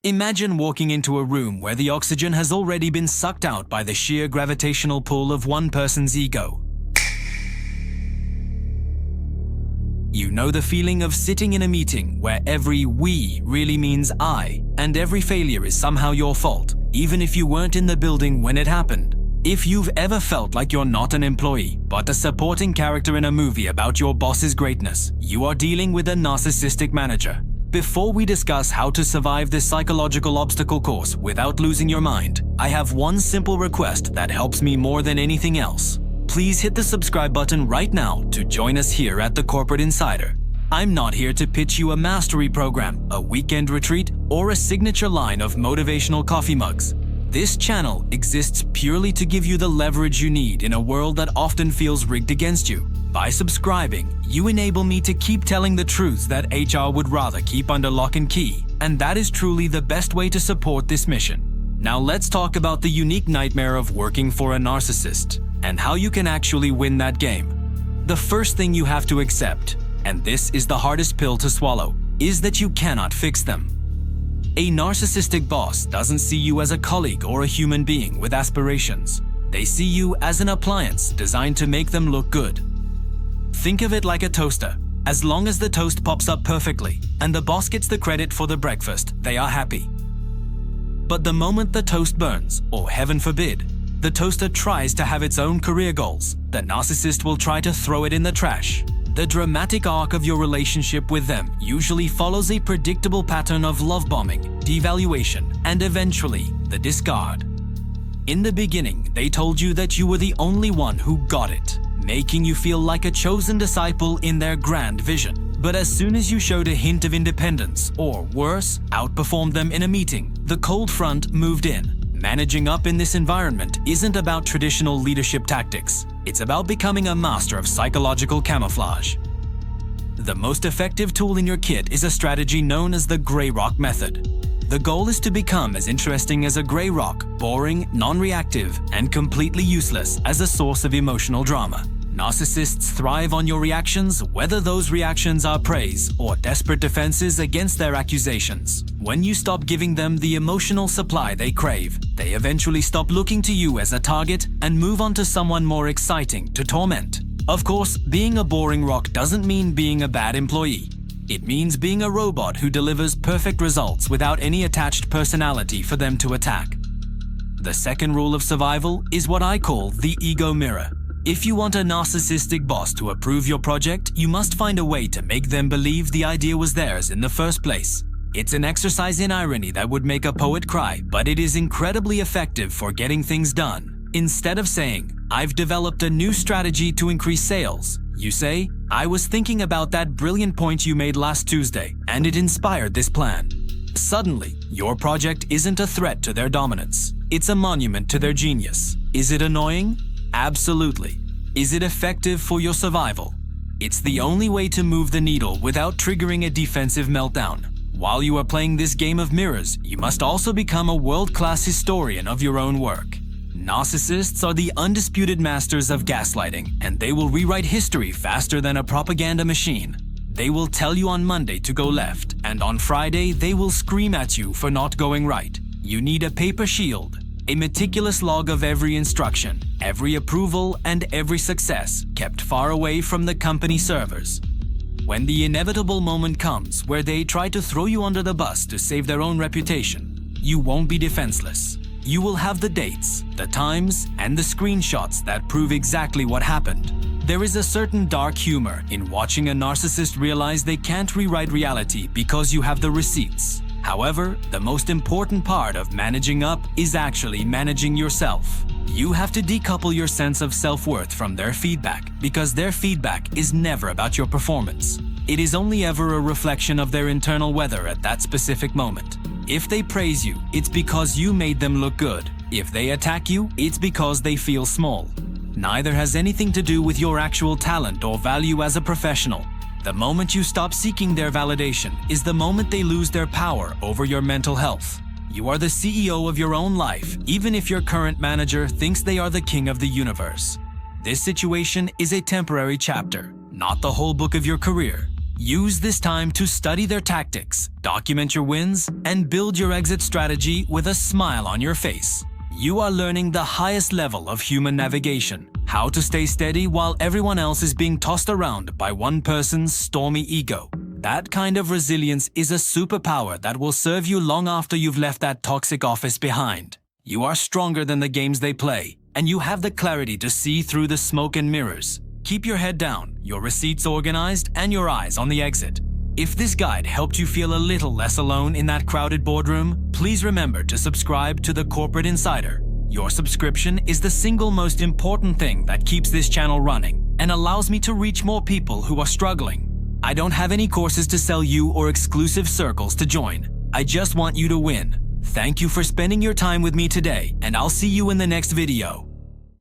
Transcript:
Imagine walking into a room where the oxygen has already been sucked out by the sheer gravitational pull of one person's ego. You know the feeling of sitting in a meeting where every "we" really means "I", and every failure is somehow your fault, even if you weren't in the building when it happened. If you've ever felt like you're not an employee, but a supporting character in a movie about your boss's greatness, you are dealing with a narcissistic manager. Before we discuss how to survive this psychological obstacle course without losing your mind, I have one simple request that helps me more than anything else. Please hit the subscribe button right now to join us here at the Corporate Insider. I'm not here to pitch you a mastery program, a weekend retreat, or a signature line of motivational coffee mugs. This channel exists purely to give you the leverage you need in a world that often feels rigged against you. By subscribing, you enable me to keep telling the truths that HR would rather keep under lock and key, and that is truly the best way to support this mission. Now let's talk about the unique nightmare of working for a narcissist, and how you can actually win that game. The first thing you have to accept, and this is the hardest pill to swallow, is that you cannot fix them. A narcissistic boss doesn't see you as a colleague or a human being with aspirations. They see you as an appliance designed to make them look good. Think of it like a toaster. As long as the toast pops up perfectly and the boss gets the credit for the breakfast, they are happy. But the moment the toast burns, or heaven forbid, the toaster tries to have its own career goals, the narcissist will try to throw it in the trash. The dramatic arc of your relationship with them usually follows a predictable pattern of love bombing, devaluation, and eventually the discard. In the beginning, they told you that you were the only one who got it, making you feel like a chosen disciple in their grand vision. But as soon as you showed a hint of independence, or worse, outperformed them in a meeting, the cold front moved in. Managing up in this environment isn't about traditional leadership tactics. It's about becoming a master of psychological camouflage. The most effective tool in your kit is a strategy known as the gray rock method. The goal is to become as interesting as a gray rock, boring, non-reactive, and completely useless as a source of emotional drama. Narcissists thrive on your reactions, whether those reactions are praise or desperate defenses against their accusations. When you stop giving them the emotional supply they crave, they eventually stop looking to you as a target and move on to someone more exciting to torment. Of course, being a boring rock doesn't mean being a bad employee. It means being a robot who delivers perfect results without any attached personality for them to attack. The second rule of survival is what I call the ego mirror. If you want a narcissistic boss to approve your project, you must find a way to make them believe the idea was theirs in the first place. It's an exercise in irony that would make a poet cry, but it is incredibly effective for getting things done. Instead of saying, "I've developed a new strategy to increase sales," you say, "I was thinking about that brilliant point you made last Tuesday, and it inspired this plan." Suddenly, your project isn't a threat to their dominance. It's a monument to their genius. Is it annoying? Absolutely. Is it effective for your survival? It's the only way to move the needle without triggering a defensive meltdown. While you are playing this game of mirrors, you must also become a world-class historian of your own work. Narcissists are the undisputed masters of gaslighting, and they will rewrite history faster than a propaganda machine. They will tell you on Monday to go left, and on Friday they will scream at you for not going right. You need a paper shield, a meticulous log of every instruction, every approval, and every success kept far away from the company servers. When the inevitable moment comes where they try to throw you under the bus to save their own reputation, you won't be defenseless. You will have the dates, the times, and the screenshots that prove exactly what happened. There is a certain dark humor in watching a narcissist realize they can't rewrite reality because you have the receipts. However, the most important part of managing up is actually managing yourself. You have to decouple your sense of self-worth from their feedback, because their feedback is never about your performance. It is only ever a reflection of their internal weather at that specific moment. If they praise you, it's because you made them look good. If they attack you, it's because they feel small. Neither has anything to do with your actual talent or value as a professional. The moment you stop seeking their validation is the moment they lose their power over your mental health. You are the CEO of your own life, even if your current manager thinks they are the king of the universe. This situation is a temporary chapter, not the whole book of your career. Use this time to study their tactics, document your wins, and build your exit strategy with a smile on your face. You are learning the highest level of human navigation, how to stay steady while everyone else is being tossed around by one person's stormy ego. That kind of resilience is a superpower that will serve you long after you've left that toxic office behind. You are stronger than the games they play, and you have the clarity to see through the smoke and mirrors. Keep your head down, your receipts organized, and your eyes on the exit. If this guide helped you feel a little less alone in that crowded boardroom, please remember to subscribe to the Corporate Insider. Your subscription is the single most important thing that keeps this channel running and allows me to reach more people who are struggling. I don't have any courses to sell you or exclusive circles to join. I just want you to win. Thank you for spending your time with me today, and I'll see you in the next video.